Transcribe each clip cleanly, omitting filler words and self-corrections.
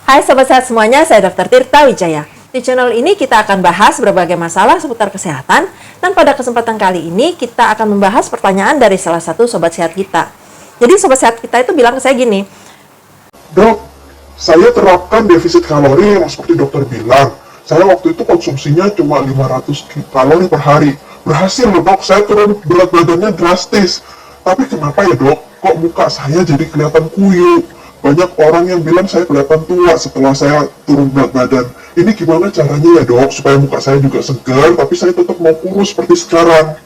Hai Sobat Sehat semuanya, saya Dr. Tirta Wijaya. Di channel ini kita akan bahas berbagai masalah seputar kesehatan, dan pada kesempatan kali ini kita akan membahas pertanyaan dari salah satu Sobat Sehat kita. Jadi Sobat Sehat kita itu bilang ke saya gini, Dok, saya terapkan defisit kalori yang seperti dokter bilang. Saya waktu itu konsumsinya cuma 500 kalori per hari. Berhasil loh dok, saya turun berat badannya drastis. Tapi kenapa ya dok, kok muka saya jadi kelihatan kuyup? Banyak orang yang bilang saya kelihatan tua setelah saya turun berat badan. Ini gimana caranya ya dok, supaya muka saya juga segar, tapi saya tetap mau kurus seperti sekarang?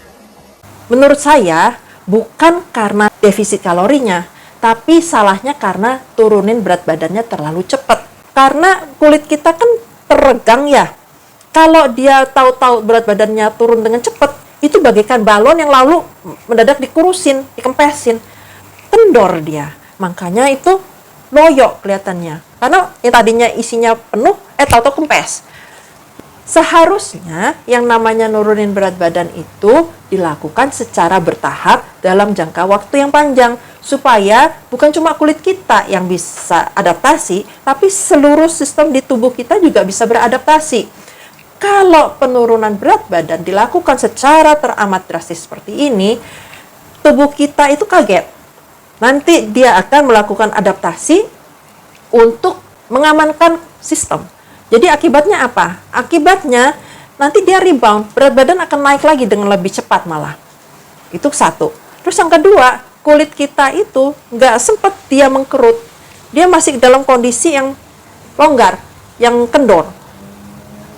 menurut saya bukan karena defisit kalorinya, tapi salahnya karena turunin berat badannya terlalu cepat. Karena kulit kita kan teregang ya. Kalau dia tahu-tahu berat badannya turun dengan cepat, itu bagaikan balon yang lalu mendadak dikurusin, dikempesin. Kendor dia. Makanya itu loyo kelihatannya. Karena yang tadinya isinya penuh, tahu-tahu kempes. Seharusnya yang namanya nurunin berat badan itu dilakukan secara bertahap dalam jangka waktu yang panjang, supaya bukan cuma kulit kita yang bisa adaptasi, tapi seluruh sistem di tubuh kita juga bisa beradaptasi. Kalau penurunan berat badan dilakukan secara teramat drastis seperti ini, tubuh kita itu kaget. Nanti dia akan melakukan adaptasi untuk mengamankan sistem. Jadi akibatnya apa? Akibatnya nanti dia rebound, berat badan akan naik lagi dengan lebih cepat malah. Itu satu. Terus yang kedua, kulit kita itu nggak sempat dia mengkerut. Dia masih dalam kondisi yang longgar, yang kendor.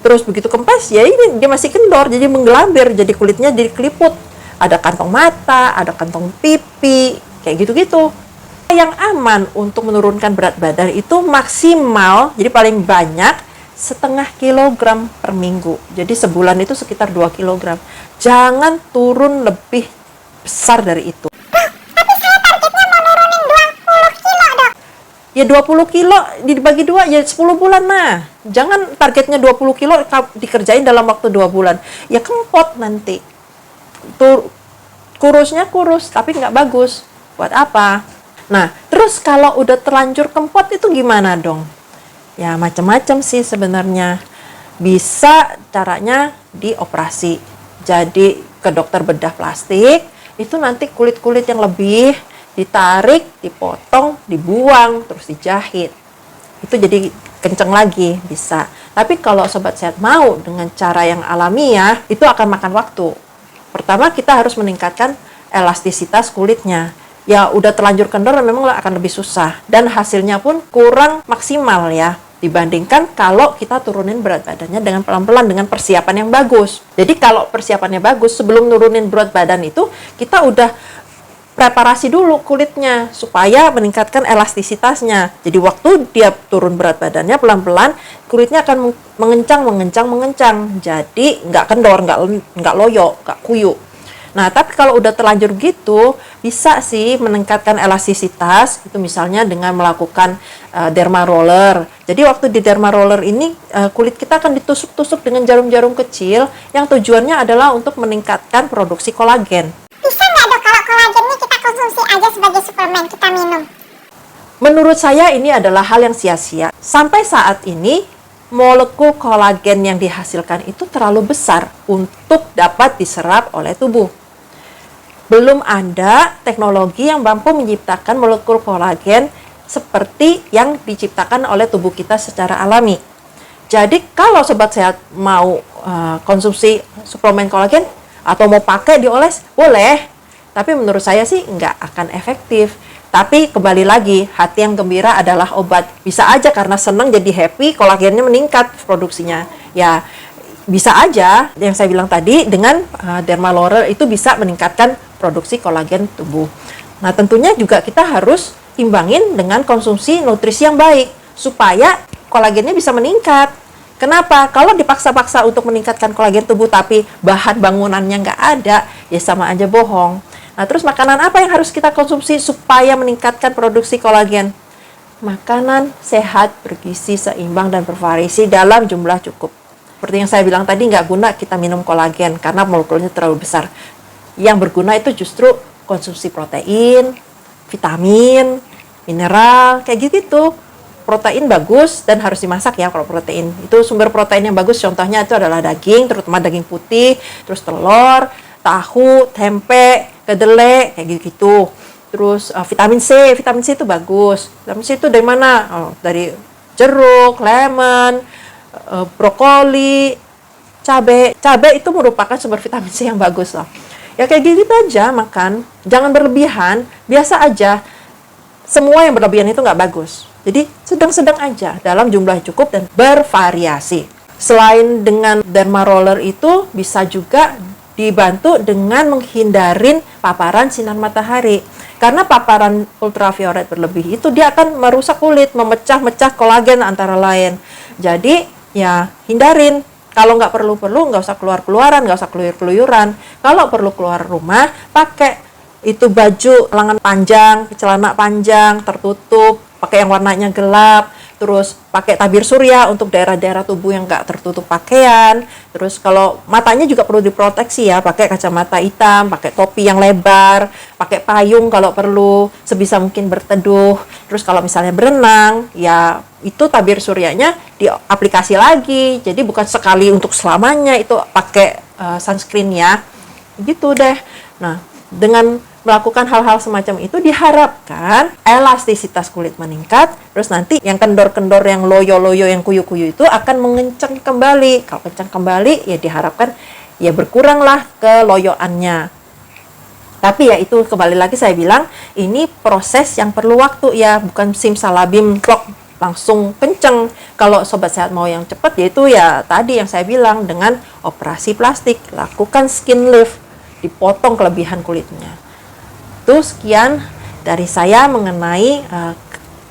Terus begitu kempes, ya ini dia masih kendor, jadi menggelambir, jadi kulitnya jadi keliput. Ada kantong mata, ada kantong pipi, kayak gitu-gitu. Yang aman untuk menurunkan berat badan itu maksimal, jadi paling banyak setengah kilogram per minggu. Jadi sebulan itu sekitar 2 kilogram. Jangan turun lebih besar dari itu. Tapi saya targetnya mau nurunin 20 kilo, dok. Ya 20 kilo dibagi 2, ya 10 bulan nah. Jangan targetnya 20 kilo dikerjain dalam waktu 2 bulan. Ya kempot nanti. Kurusnya kurus, tapi nggak bagus. Buat apa? Nah, terus kalau udah terlanjur kempot itu gimana dong? Ya macam-macam sih sebenarnya. Bisa caranya dioperasi. Jadi ke dokter bedah plastik, itu nanti kulit-kulit yang lebih ditarik, dipotong, dibuang, terus dijahit. Itu jadi kenceng lagi, bisa. Tapi kalau Sobat Sehat mau dengan cara yang alamiah, itu akan makan waktu. Pertama kita harus meningkatkan elastisitas kulitnya. Ya udah terlanjur kendor memang akan lebih susah. Dan hasilnya pun kurang maksimal ya. Dibandingkan kalau kita turunin berat badannya dengan pelan-pelan, dengan persiapan yang bagus. Jadi kalau persiapannya bagus, sebelum nurunin berat badan itu, kita udah preparasi dulu kulitnya, supaya meningkatkan elastisitasnya. Jadi waktu dia turun berat badannya pelan-pelan, kulitnya akan mengencang. Jadi nggak kendor, nggak loyo, nggak kuyup. Nah, tapi kalau udah terlanjur gitu, bisa sih meningkatkan elastisitas, itu misalnya dengan melakukan derma roller. Jadi waktu di derma roller ini, kulit kita akan ditusuk-tusuk dengan jarum-jarum kecil, yang tujuannya adalah untuk meningkatkan produksi kolagen. Bisa nggak, dok, kalau kolagennya kita konsumsi aja sebagai suplemen, kita minum? Menurut saya ini adalah hal yang sia-sia. Sampai saat ini, molekul kolagen yang dihasilkan itu terlalu besar untuk dapat diserap oleh tubuh. Belum ada teknologi yang mampu menciptakan molekul kolagen seperti yang diciptakan oleh tubuh kita secara alami. Jadi kalau Sobat Sehat mau konsumsi suplemen kolagen atau mau pakai dioles, boleh. Tapi menurut saya sih nggak akan efektif. Tapi kembali lagi, hati yang gembira adalah obat. Bisa aja karena senang jadi happy, kolagennya meningkat produksinya. Ya bisa aja yang saya bilang tadi, dengan derma roller itu bisa meningkatkan produksi kolagen tubuh. Nah, tentunya juga kita harus imbangin dengan konsumsi nutrisi yang baik supaya kolagennya bisa meningkat. Kenapa? Kalau dipaksa-paksa untuk meningkatkan kolagen tubuh tapi bahan bangunannya nggak ada, ya sama aja bohong. Nah, terus makanan apa yang harus kita konsumsi supaya meningkatkan produksi kolagen? Makanan sehat, bergizi, seimbang, dan bervariasi dalam jumlah cukup. Seperti yang saya bilang tadi, nggak guna kita minum kolagen karena molekulnya terlalu besar. Yang berguna itu justru konsumsi protein, vitamin, mineral, kayak gitu. protein bagus dan harus dimasak ya kalau protein. Itu sumber protein yang bagus contohnya itu adalah daging, terutama daging putih, terus telur, tahu, tempe, kedelai, kayak gitu. Terus vitamin C itu bagus. Vitamin C itu dari mana? Oh, dari jeruk, lemon, brokoli, cabai. Cabai itu merupakan sumber vitamin C yang bagus loh. Ya kayak gitu aja makan, jangan berlebihan, biasa aja. Semua yang berlebihan itu nggak bagus. Jadi sedang-sedang aja dalam jumlah cukup dan bervariasi. Selain dengan derma roller itu bisa juga dibantu dengan menghindarin paparan sinar matahari. Karena paparan ultraviolet berlebih itu dia akan merusak kulit, memecah-mecah kolagen antara lain. Jadi ya hindarin. Kalau nggak perlu-perlu nggak usah keluar-keluaran, nggak usah keluyur-keluyuran. Kalau perlu keluar rumah, pakai itu baju lengan panjang, celana panjang, tertutup, pakai yang warnanya gelap, terus pakai tabir surya untuk daerah-daerah tubuh yang nggak tertutup pakaian. Terus kalau matanya juga perlu diproteksi ya, pakai kacamata hitam, pakai topi yang lebar, pakai payung kalau perlu, sebisa mungkin berteduh. Terus kalau misalnya berenang, ya itu tabir suryanya diaplikasi lagi. Jadi bukan sekali untuk selamanya, itu pakai sunscreen ya. Gitu deh. Nah, dengan melakukan hal-hal semacam itu diharapkan elastisitas kulit meningkat, terus nanti yang kendor-kendor, yang loyo-loyo, yang kuyu-kuyu itu akan mengencang kembali. Kalau kencang kembali ya diharapkan ya berkuranglah keloyoannya. Tapi ya itu kembali lagi saya bilang ini proses yang perlu waktu ya, bukan simsalabim plok langsung kenceng. Kalau sobat sehat mau yang cepat yaitu ya tadi yang saya bilang dengan operasi plastik, lakukan skin lift, dipotong kelebihan kulitnya. Itu sekian dari saya mengenai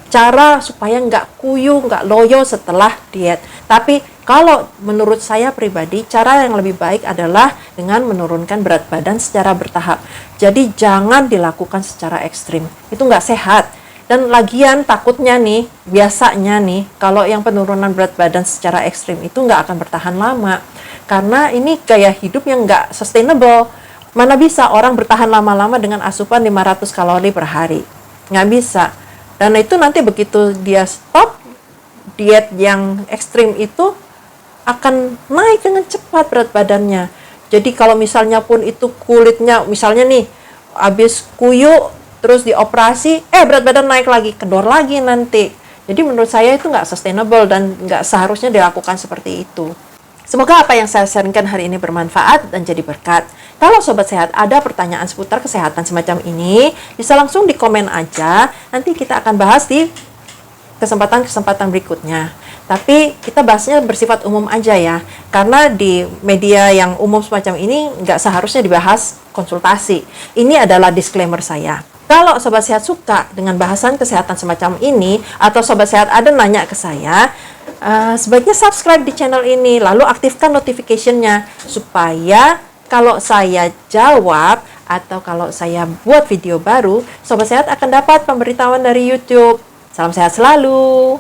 cara supaya nggak kuyu, nggak loyo setelah diet. Tapi kalau menurut saya pribadi, cara yang lebih baik adalah dengan menurunkan berat badan secara bertahap. Jadi jangan dilakukan secara ekstrim. Itu nggak sehat. Dan lagian takutnya nih, biasanya nih, kalau yang penurunan berat badan secara ekstrim itu nggak akan bertahan lama. Karena ini gaya hidup yang nggak sustainable. Mana bisa orang bertahan lama-lama dengan asupan 500 kalori per hari? Nggak bisa. Dan itu nanti begitu dia stop diet yang ekstrim itu akan naik dengan cepat berat badannya. Jadi kalau misalnya pun itu kulitnya, misalnya nih, habis kuyu, terus dioperasi, berat badan naik lagi, kendor lagi nanti. Jadi menurut saya itu nggak sustainable dan nggak seharusnya dilakukan seperti itu. Semoga apa yang saya sharingkan hari ini bermanfaat dan jadi berkat. Kalau Sobat Sehat ada pertanyaan seputar kesehatan semacam ini, bisa langsung di komen aja. Nanti kita akan bahas di kesempatan-kesempatan berikutnya. Tapi kita bahasnya bersifat umum aja ya. Karena di media yang umum semacam ini nggak seharusnya dibahas konsultasi. Ini adalah disclaimer saya. Kalau Sobat Sehat suka dengan bahasan kesehatan semacam ini, atau Sobat Sehat ada nanya ke saya, sebaiknya subscribe di channel ini, lalu aktifkan notification-nya, supaya kalau saya jawab, atau kalau saya buat video baru, Sobat Sehat akan dapat pemberitahuan dari YouTube. Salam sehat selalu!